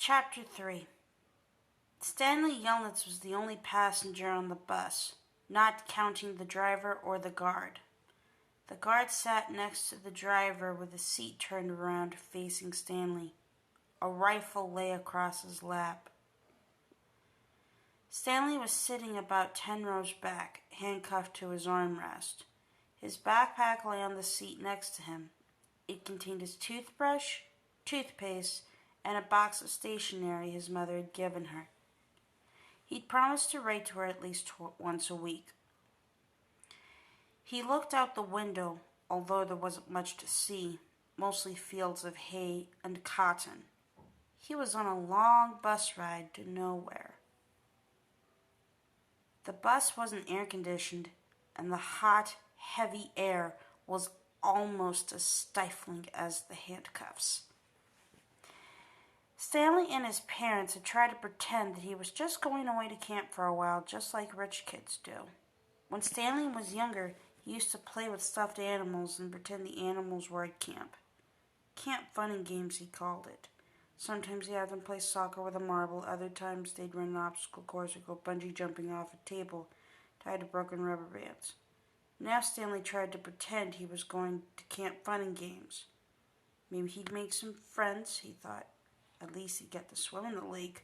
Chapter 3. Stanley Yelnats was the only passenger on the bus, not counting the driver or the guard. The guard sat next to the driver with the seat turned around facing Stanley. A rifle lay across his lap. Stanley was sitting about 10 rows back, handcuffed to his armrest. His backpack lay on the seat next to him. It contained his toothbrush, toothpaste, and a box of stationery his mother had given her. He'd promised to write to her at least once a week. He looked out the window, although there wasn't much to see, mostly fields of hay and cotton. He was on a long bus ride to nowhere. The bus wasn't air-conditioned, and the hot, heavy air was almost as stifling as the handcuffs. Stanley and his parents had tried to pretend that he was just going away to camp for a while, just like rich kids do. When Stanley was younger, he used to play with stuffed animals and pretend the animals were at camp. Camp fun and games, he called it. Sometimes he had them play soccer with a marble, other times they'd run an obstacle course or go bungee jumping off a table tied to broken rubber bands. Now Stanley tried to pretend he was going to camp fun and games. Maybe he'd make some friends, he thought. At least he'd get to swim in the lake.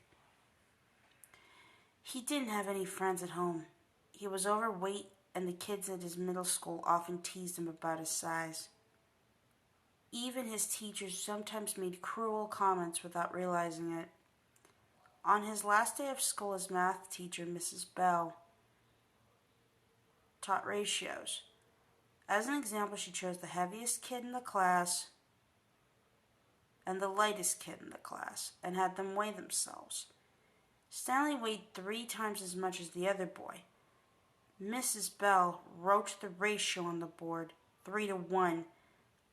He didn't have any friends at home. He was overweight, and the kids at his middle school often teased him about his size. Even his teachers sometimes made cruel comments without realizing it. On his last day of school, his math teacher, Mrs. Bell, taught ratios. As an example, she chose the heaviest kid in the class and the lightest kid in the class, and had them weigh themselves. Stanley weighed 3 times as much as the other boy. Mrs. Bell wrote the ratio on the board, 3-1,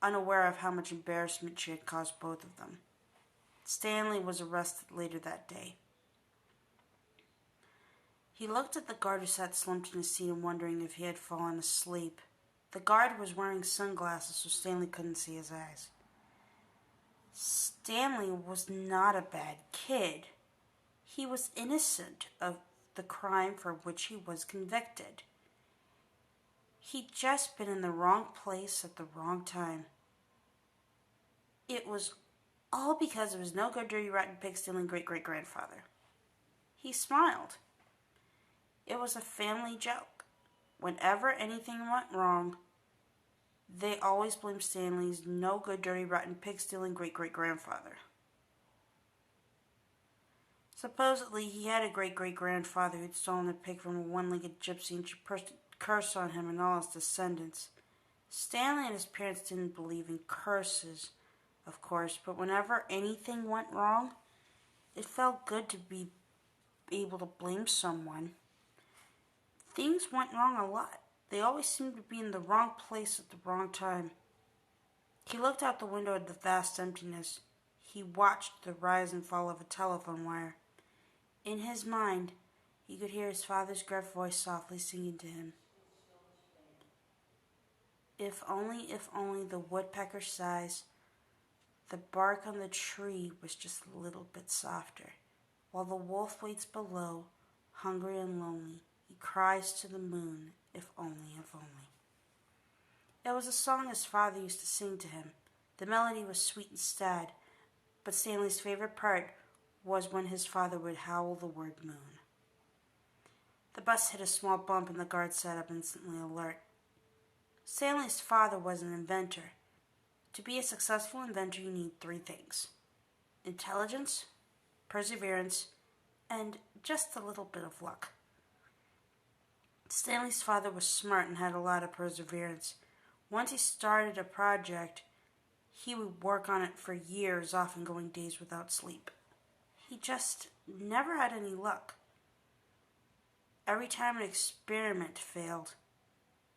unaware of how much embarrassment she had caused both of them. Stanley was arrested later that day. He looked at the guard who sat slumped in his seat and wondering if he had fallen asleep. The guard was wearing sunglasses, so Stanley couldn't see his eyes. Stanley was not a bad kid. He was innocent of the crime for which he was convicted. He'd just been in the wrong place at the wrong time. It was all because of his no good, dirty, rotten, pig-stealing great-great-grandfather. He smiled. It was a family joke. Whenever anything went wrong, they always blamed Stanley's no good, dirty, rotten, pig-stealing great-great-grandfather. Supposedly, he had a great-great-grandfather who'd stolen a pig from a one-legged gypsy and she pressed a curse on him and all his descendants. Stanley and his parents didn't believe in curses, of course, but whenever anything went wrong, it felt good to be able to blame someone. Things went wrong a lot. They always seemed to be in the wrong place at the wrong time. He looked out the window at the vast emptiness. He watched the rise and fall of a telephone wire. In his mind, he could hear his father's gruff voice softly singing to him. If only the woodpecker sighs, the bark on the tree was just a little bit softer, while the wolf waits below, hungry and lonely. He cries to the moon, if only, if only. It was a song his father used to sing to him. The melody was sweet and sad, but Stanley's favorite part was when his father would howl the word moon. The bus hit a small bump and the guard sat up instantly alert. Stanley's father was an inventor. To be a successful inventor, you need 3 things: intelligence, perseverance, and just a little bit of luck. Stanley's father was smart and had a lot of perseverance. Once he started a project, he would work on it for years, often going days without sleep. He just never had any luck. Every time an experiment failed,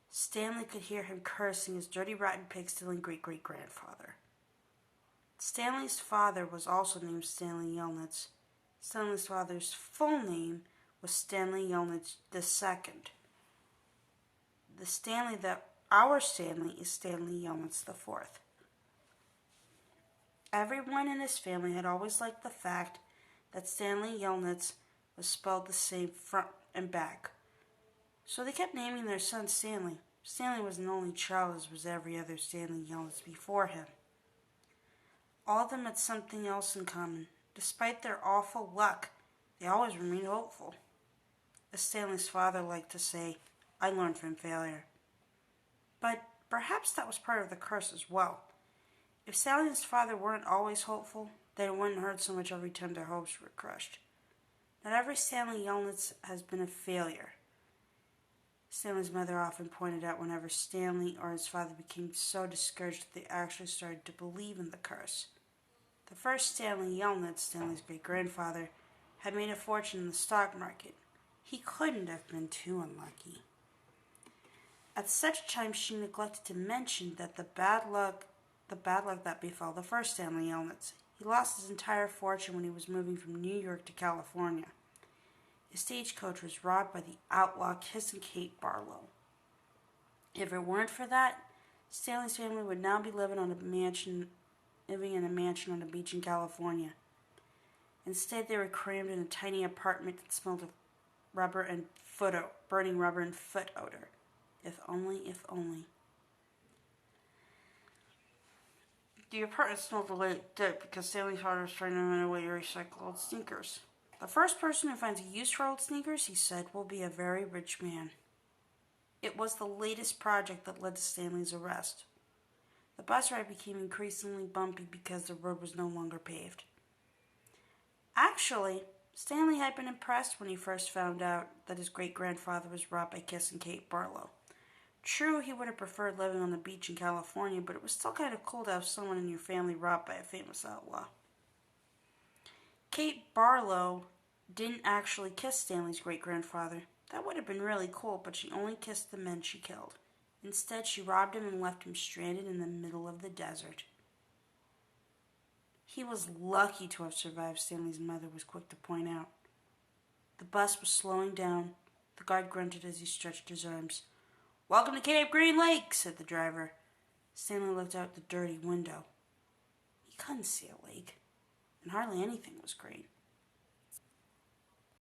Stanley could hear him cursing his dirty, rotten, pig-stealing great-great-grandfather. Stanley's father was also named Stanley Yelnats. Stanley's father's full name was Stanley Yelnats II. Our Stanley is Stanley Yelnats IV. Everyone in his family had always liked the fact that Stanley Yelnats was spelled the same front and back. So they kept naming their son Stanley. Stanley was an only child, as was every other Stanley Yelnats before him. All of them had something else in common. Despite their awful luck, they always remained hopeful. As Stanley's father liked to say, I learned from failure. But perhaps that was part of the curse as well. If Stanley's father weren't always hopeful, they wouldn't hurt so much every time their hopes were crushed. Not every Stanley Yelnats has been a failure. Stanley's mother often pointed out whenever Stanley or his father became so discouraged that they actually started to believe in the curse. The first Stanley Yelnats, Stanley's great-grandfather, had made a fortune in the stock market. He couldn't have been too unlucky. At such times she neglected to mention that the bad luck that befell the first Stanley Yelnats. He lost his entire fortune when he was moving from New York to California. His stagecoach was robbed by the outlaw Kiss and Kate Barlow. If it weren't for that, Stanley's family would now be living in a mansion on a beach in California. Instead, they were crammed in a tiny apartment that smelled of burning rubber and foot odor. If only, if only. The apartment smelled like dirt because Stanley's father was trying to run away to recycle old sneakers. The first person who finds a use for old sneakers, he said, will be a very rich man. It was the latest project that led to Stanley's arrest. The bus ride became increasingly bumpy because the road was no longer paved. Actually, Stanley had been impressed when he first found out that his great-grandfather was robbed by Kiss and Kate Barlow. True, he would have preferred living on the beach in California, but it was still kind of cool to have someone in your family robbed by a famous outlaw. Kate Barlow didn't actually kiss Stanley's great-grandfather. That would have been really cool, but she only kissed the men she killed. Instead, she robbed him and left him stranded in the middle of the desert. He was lucky to have survived, Stanley's mother was quick to point out. The bus was slowing down. The guard grunted as he stretched his arms. Welcome to Cape Green Lake, said the driver. Stanley looked out the dirty window. He couldn't see a lake, and hardly anything was green.